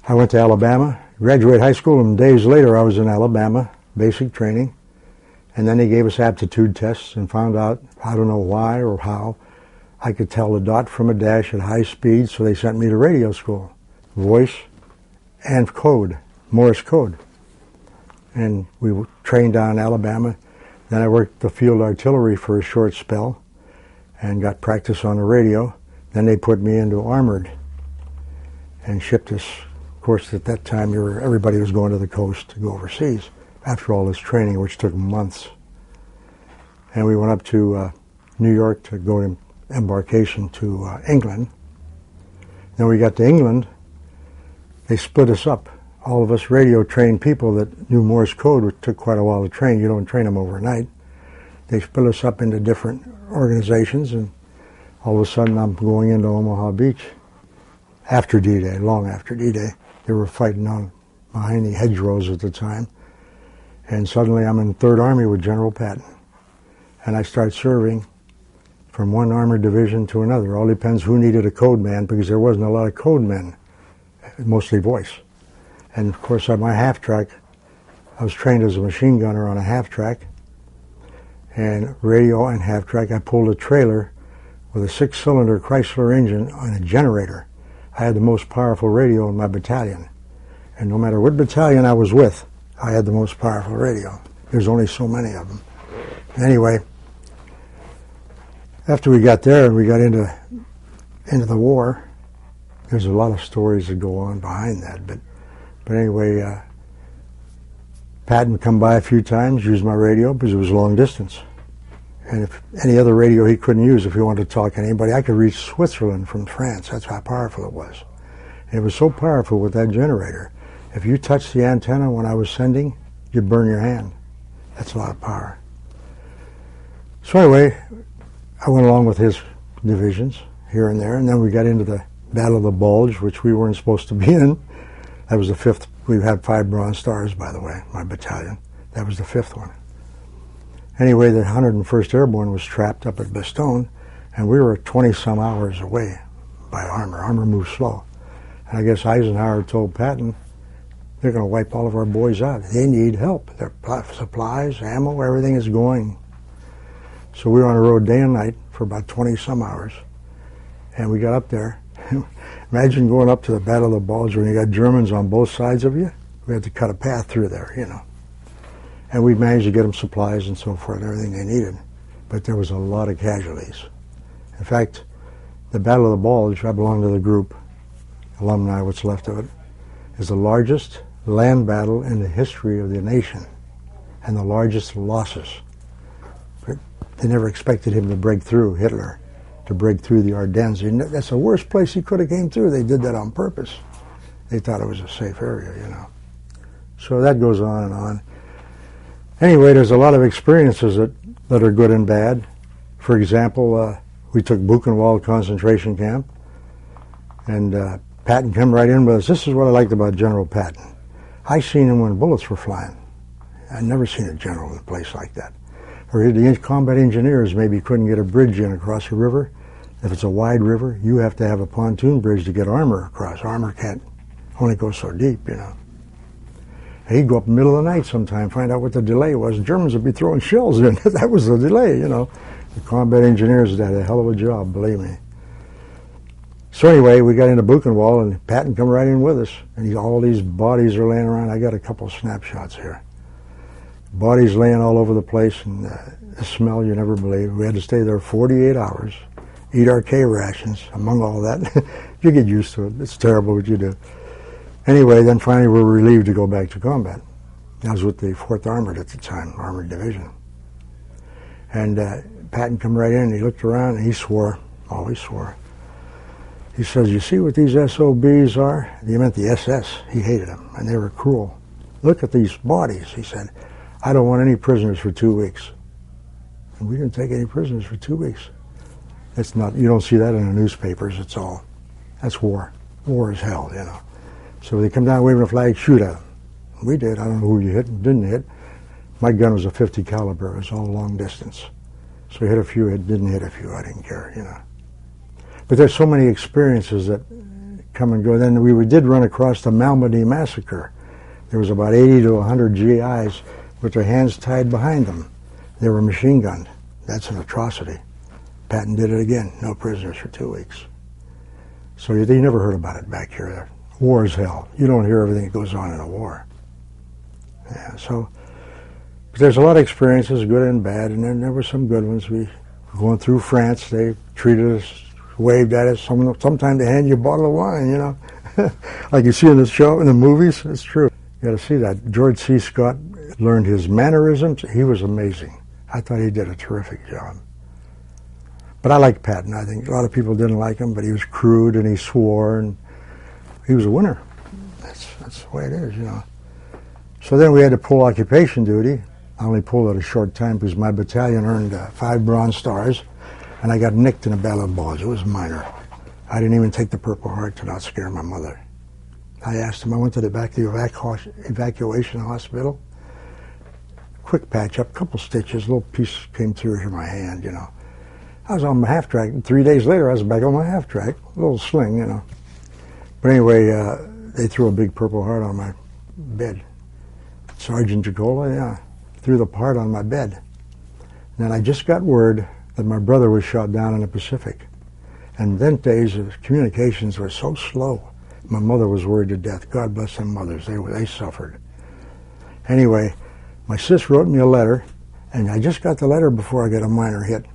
I went to Alabama, graduated high school, and days later I was in Alabama, basic training. And then they gave us aptitude tests and found out, I don't know why or how, I could tell a dot from a dash at high speed, so they sent me to radio school. Voice and code, Morse code. And we trained down in Alabama. Then I worked the field artillery for a short spell and got practice on the radio. Then they put me into armored and shipped us. Of course, at that time, everybody was going to the coast to go overseas after all this training, which took months. And we went up to New York to go in embarkation to England. Then we got to England. They split us up. All of us radio-trained people that knew Morse code, which took quite a while to train. You don't train them overnight. They split us up into different organizations, and all of a sudden I'm going into Omaha Beach after D-Day, long after D-Day. They were fighting on behind the hedgerows at the time. And suddenly I'm in 3rd Army with General Patton. And I start serving from one armored division to another. All depends who needed a code man, because there wasn't a lot of code men, mostly voice. And of course on my half-track, I was trained as a machine gunner on a half-track. And radio and half-track, I pulled a trailer with a 6-cylinder Chrysler engine on a generator. I had the most powerful radio in my battalion. And no matter what battalion I was with, I had the most powerful radio. There's only so many of them. Anyway, after we got there and we got into the war, there's a lot of stories that go on behind that. But anyway, Patton come by a few times, used my radio because it was long distance. And if any other radio he couldn't use, if he wanted to talk to anybody, I could reach Switzerland from France. That's how powerful it was. And it was so powerful with that generator. If you touched the antenna when I was sending, you'd burn your hand. That's a lot of power. So anyway, I went along with his divisions here and there, and then we got into the Battle of the Bulge, which we weren't supposed to be in. That was the 5th. We had 5 Bronze Stars, by the way, my battalion. That was the 5th one. Anyway, the 101st Airborne was trapped up at Bastogne, and we were 20-some hours away by armor. Armor moved slow. And I guess Eisenhower told Patton, they're going to wipe all of our boys out. They need help. Their supplies, ammo, everything is going. So we were on the road day and night for about 20-some hours. And we got up there. Imagine going up to the Battle of the Bulge when you got Germans on both sides of you. We had to cut a path through there, you know. And we managed to get them supplies and so forth, everything they needed. But there was a lot of casualties. In fact, the Battle of the Bulge, I belong to the group, alumni, what's left of it, is the largest land battle in the history of the nation and the largest losses. But they never expected him to break through, Hitler, to break through the Ardennes. That's the worst place he could have came through. They did that on purpose. They thought it was a safe area, you know. So that goes on and on. Anyway, there's a lot of experiences that are good and bad. For example, we took Buchenwald concentration camp, and Patton came right in with us. This is what I liked about General Patton. I seen him when bullets were flying. I'd never seen a general in a place like that. Or the combat engineers maybe couldn't get a bridge in across a river. If it's a wide river, you have to have a pontoon bridge to get armor across. Armor can't only go so deep, you know. And he'd go up in the middle of the night sometime, find out what the delay was. Germans would be throwing shells in. That was the delay, you know. The combat engineers did a hell of a job, believe me. So anyway, we got into Buchenwald, and Patton come right in with us. And all these bodies are laying around. I got a couple of snapshots here. Bodies laying all over the place, and the smell you never believe. We had to stay there 48 hours, eat our K rations, among all that. You get used to it. It's terrible what you do. Anyway, then finally we were relieved to go back to combat. I was with the 4th Armored at the time, Armored Division. And Patton come right in, and he looked around, and he swore, always swore. He says, you see what these SOBs are? He meant the SS. He hated them, and they were cruel. Look at these bodies, he said. I don't want any prisoners for 2 weeks. And we didn't take any prisoners for 2 weeks. It's not, you don't see that in the newspapers, it's all, that's war. War is hell, you know. So they come down waving a flag, shoot at them. We did. I don't know who you hit and didn't hit. My gun was a .50 caliber. It was all long distance. So hit a few, it didn't hit a few. I didn't care, you know. But there's so many experiences that come and go. Then we did run across the Malmedy Massacre. There was about 80 to 100 GIs with their hands tied behind them. They were machine gunned. That's an atrocity. Patton did it again. No prisoners for 2 weeks. So you never heard about it back here. War is hell. You don't hear everything that goes on in a war. Yeah, so but there's a lot of experiences, good and bad, and then there were some good ones. We were going through France. They treated us, waved at us. Sometimes they hand you a bottle of wine, you know, like you see in the show, in the movies. It's true. You got to see that. George C. Scott learned his mannerisms. He was amazing. I thought he did a terrific job. But I liked Patton. I think a lot of people didn't like him, but he was crude and he swore, and he was a winner. That's the way it is, you know. So then we had to pull occupation duty. I only pulled it a short time because my battalion earned 5 Bronze Stars, and I got nicked in the Battle of Bulge. It was minor. I didn't even take the Purple Heart to not scare my mother. I asked him, I went to the back of the evacuation hospital. Quick patch up, couple stitches, a little piece came through here my hand, you know. I was on my half track, and 3 days later I was back on my half track, a little sling, you know. But anyway, they threw a big Purple Heart on my bed. Sergeant Jacola, yeah, threw the part on my bed. And then I just got word that my brother was shot down in the Pacific. And then days of communications were so slow. My mother was worried to death. God bless them mothers. They suffered. Anyway, my sis wrote me a letter, and I just got the letter before I got a minor hit.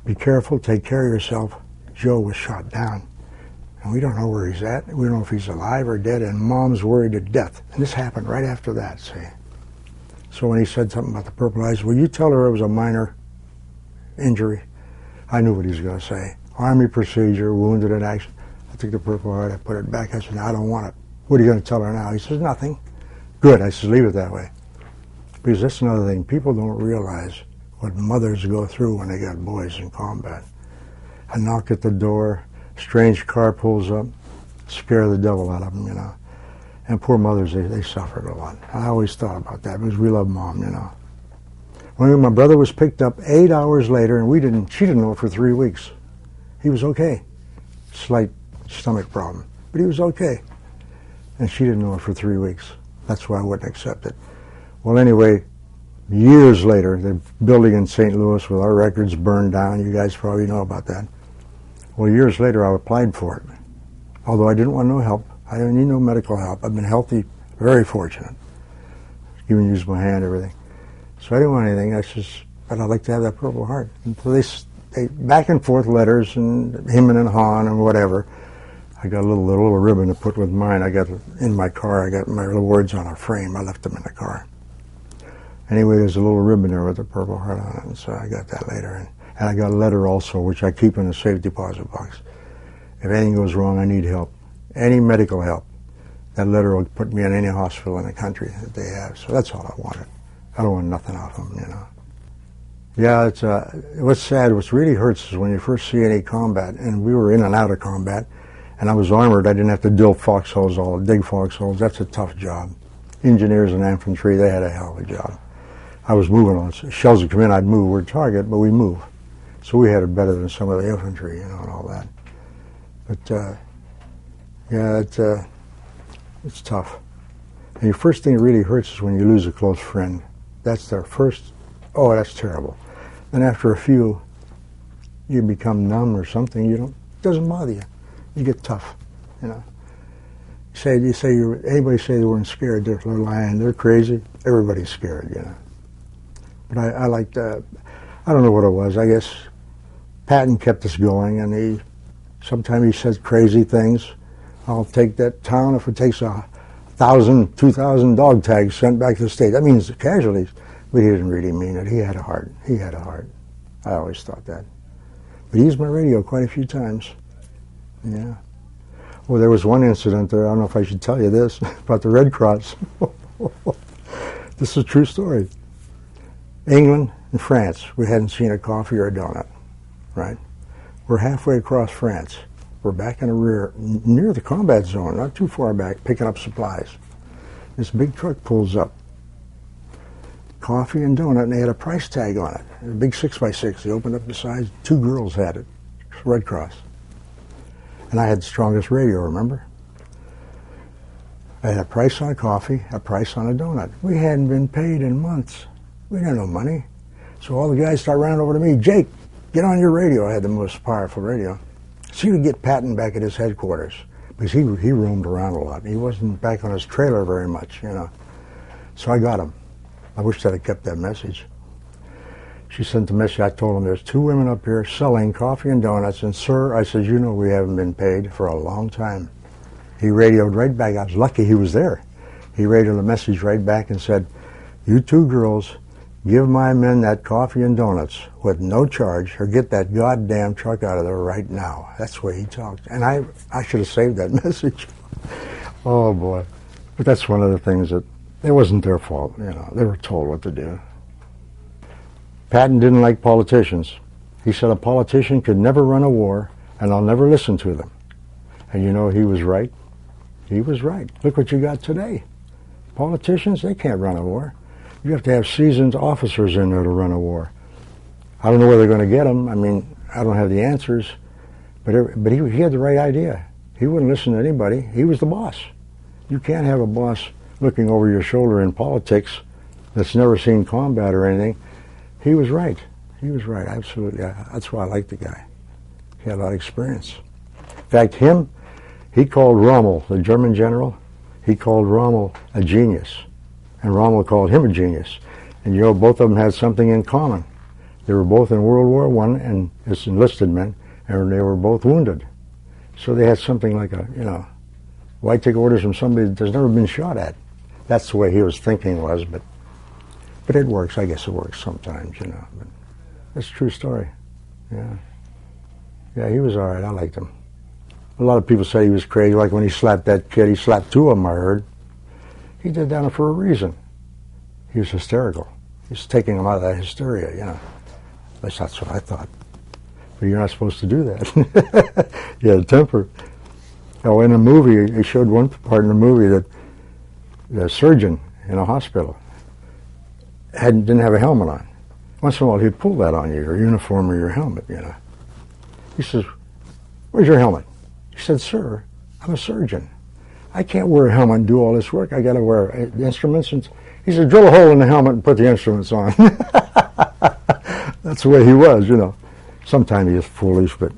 Be careful, take care of yourself. Joe was shot down. And we don't know where he's at. We don't know if he's alive or dead, and Mom's worried to death. And this happened right after that, see. So when he said something about the purple eyes, will you tell her it was a minor injury? I knew what he was going to say. Army procedure, wounded in action. I took the Purple Heart, I put it back. I said, no, I don't want it. What are you going to tell her now? He says, nothing. Good. I said, leave it that way. Because that's another thing. People don't realize what mothers go through when they got boys in combat. A knock at the door, strange car pulls up, scare the devil out of them, you know. And poor mothers, they suffered a lot. I always thought about that because we love Mom, you know. When my brother was picked up 8 hours later, and she didn't know it for 3 weeks. He was okay. Slight stomach problem, but he was okay. And she didn't know it for 3 weeks. That's why I wouldn't accept it. Well, anyway, years later, the building in St. Louis with our records burned down. You guys probably know about that. Well, years later, I applied for it. Although I didn't want no help. I didn't need no medical help. I've been healthy, very fortunate. Even used my hand, everything. So I didn't want anything. I just, but I'd like to have that Purple Heart. And so they back and forth letters and him and Han and whatever. I got a little ribbon to put with mine. I got in my car. I got my little words on a frame. I left them in the car. Anyway, there's a little ribbon there with a Purple Heart on it, and so I got that later. And I got a letter also, which I keep in a safe deposit box. If anything goes wrong, I need help, any medical help. That letter will put me in any hospital in the country that they have. So that's all I wanted. I don't want nothing off them, you know. Yeah, it's what's sad, what really hurts is when you first see any combat, and we were in and out of combat, and I was armored. I didn't have to dig foxholes. That's a tough job. Engineers and infantry, they had a hell of a job. I was moving on. Shells would come in, I'd move. We're target, but we move. So we had it better than some of the infantry, you know, and all that. But, yeah, it's tough. And your first thing that really hurts is when you lose a close friend. That's their first, oh, that's terrible. Then after a few, you become numb or something. It doesn't bother you. You get tough, you know. Anybody say they weren't scared, they're lying, they're crazy. Everybody's scared, you know. But I liked, I don't know what it was. I guess Patton kept us going, and sometimes he said crazy things. I'll take that town if it takes 1,000, 2,000 dog tags sent back to the state. That means casualties. But he didn't really mean it. He had a heart. He had a heart. I always thought that. But he used my radio quite a few times. Yeah. Well, there was one incident there. I don't know if I should tell you this about the Red Cross. This is a true story. England and France. We hadn't seen a coffee or a donut, right? We're halfway across France. We're back in the rear, near the combat zone, not too far back, picking up supplies. This big truck pulls up. Coffee and donut, and they had a price tag on it. A big 6x6. They opened up the sides. 2 girls had it. Red Cross. And I had the strongest radio, remember? I had a price on a coffee, a price on a donut. We hadn't been paid in months. We didn't have no money. So all the guys start running over to me, Jake, get on your radio. I had the most powerful radio. So he would get Patton back at his headquarters, because he roamed around a lot. He wasn't back on his trailer very much, you know. So I got him. I wish that I kept that message. She sent the message. I told him, there's 2 women up here selling coffee and donuts. And sir, I said, you know we haven't been paid for a long time. He radioed right back. I was lucky he was there. He radioed a message right back and said, you 2 girls, give my men that coffee and donuts with no charge, or get that goddamn truck out of there right now. That's the way he talked. And I should have saved that message. Oh, boy. But that's one of the things that, it wasn't their fault, you know. They were told what to do. Patton didn't like politicians. He said a politician could never run a war, and I'll never listen to them. And you know, he was right. He was right. Look what you got today. Politicians, they can't run a war. You have to have seasoned officers in there to run a war. I don't know where they're going to get them. I mean, I don't have the answers. But he had the right idea. He wouldn't listen to anybody. He was the boss. You can't have a boss looking over your shoulder in politics that's never seen combat or anything. He was right. He was right, absolutely. That's why I like the guy. He had a lot of experience. In fact, he called Rommel, the German general, he called Rommel a genius. And Rommel called him a genius. And you know, both of them had something in common. They were both in World War I and as enlisted men, and they were both wounded. So they had something like a, you know, why take orders from somebody that's never been shot at? That's the way he was thinking was, but it works. I guess it works sometimes, you know. But it's a true story. Yeah. Yeah, he was all right. I liked him. A lot of people say he was crazy, like when he slapped that kid. He slapped 2 of them, I heard. He did that for a reason. He was hysterical. He was taking him out of that hysteria, you know. At least that's what I thought. But you're not supposed to do that. You had a temper. Oh, in a movie, they showed one part in the movie that the surgeon in a hospital didn't have a helmet on. Once in a while, he'd pull that on you, your uniform or your helmet, you know. He says, where's your helmet? He said, sir, I'm a surgeon. I can't wear a helmet and do all this work. I got to wear instruments. And he said, drill a hole in the helmet and put the instruments on. That's the way he was, you know. Sometimes he was foolish, but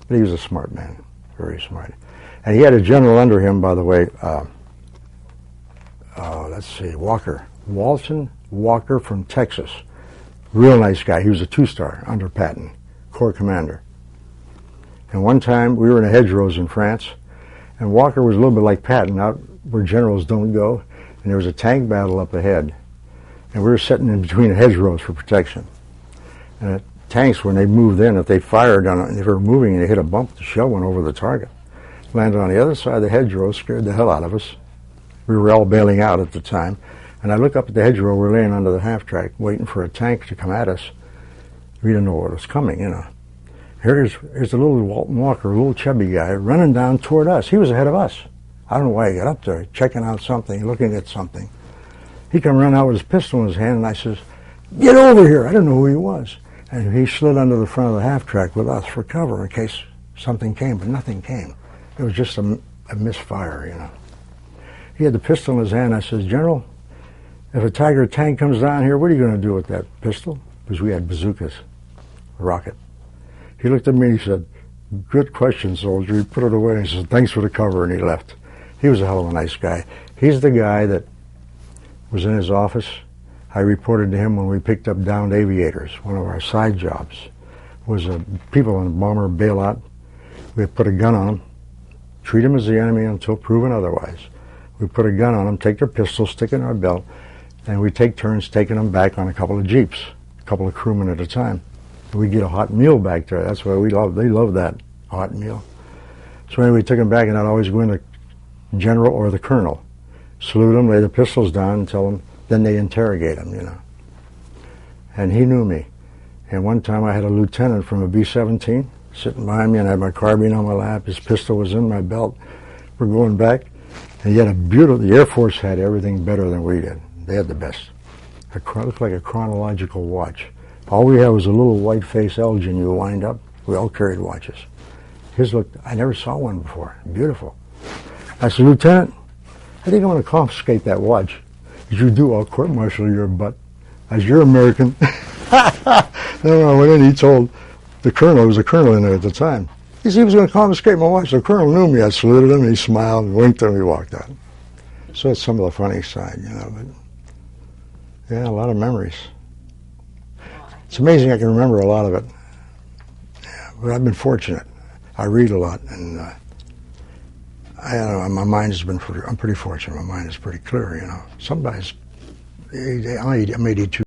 he was a smart man, very smart. And he had a general under him, by the way, let's see, Walker. Walton Walker from Texas. Real nice guy. He was a 2-star under Patton, Corps commander. And one time, we were in the hedgerows in France, and Walker was a little bit like Patton, out where generals don't go, and there was a tank battle up ahead. And we were sitting in between the hedgerows for protection. And the tanks, when they moved in, if they fired on it and they were moving and they hit a bump, the shell went over the target. Landed on the other side of the hedgerow, scared the hell out of us. We were all bailing out at the time. And I look up at the hedgerow, we're laying under the half-track, waiting for a tank to come at us. We didn't know what was coming, you know. Here's a little Walton Walker, a little chubby guy, running down toward us. He was ahead of us. I don't know why he got up there, checking out something, looking at something. He come running out with his pistol in his hand, and I says, get over here. I didn't know who he was. And he slid under the front of the half-track with us for cover in case something came, but nothing came. It was just a misfire, you know. He had the pistol in his hand. I says, General, if a Tiger tank comes down here, what are you going to do with that pistol? Because we had bazookas, a rocket. He looked at me and he said, good question, soldier. He put it away and he said, thanks for the cover, and he left. He was a hell of a nice guy. He's the guy that was in his office. I reported to him when we picked up downed aviators. One of our side jobs was people on a bomber bailout. We put a gun on them, treat them as the enemy until proven otherwise. We put a gun on them, take their pistol, stick it in our belt, and we take turns taking them back on a couple of jeeps, a couple of crewmen at a time. We get a hot meal back there. That's why they love that hot meal. So anyway, we took them back, and I'd always go in the general or the colonel, salute them, lay the pistols down, and tell them. Then they interrogate them, you know. And he knew me. And one time I had a lieutenant from a B-17 sitting behind me, and I had my carbine on my lap. His pistol was in my belt. We're going back, and he had a beautiful. The Air Force had everything better than we did. They had the best. It looked like a chronological watch. All we had was a little white face Elgin you wind up. We all carried watches. His looked, I never saw one before. Beautiful. I said, Lieutenant, I think I'm going to confiscate that watch. If you do, I'll court-martial your butt. As you're American. Then I went in, he told the colonel, there was a colonel in there at the time. He said he was going to confiscate my watch. The colonel knew me. I saluted him, and he smiled and winked, and we walked out. So it's some of the funny side, you know. But yeah, a lot of memories. It's amazing I can remember a lot of it. Yeah, but I've been fortunate. I read a lot, and I don't know, my mind has been I'm pretty fortunate. My mind is pretty clear, you know. Sometimes I'm 82.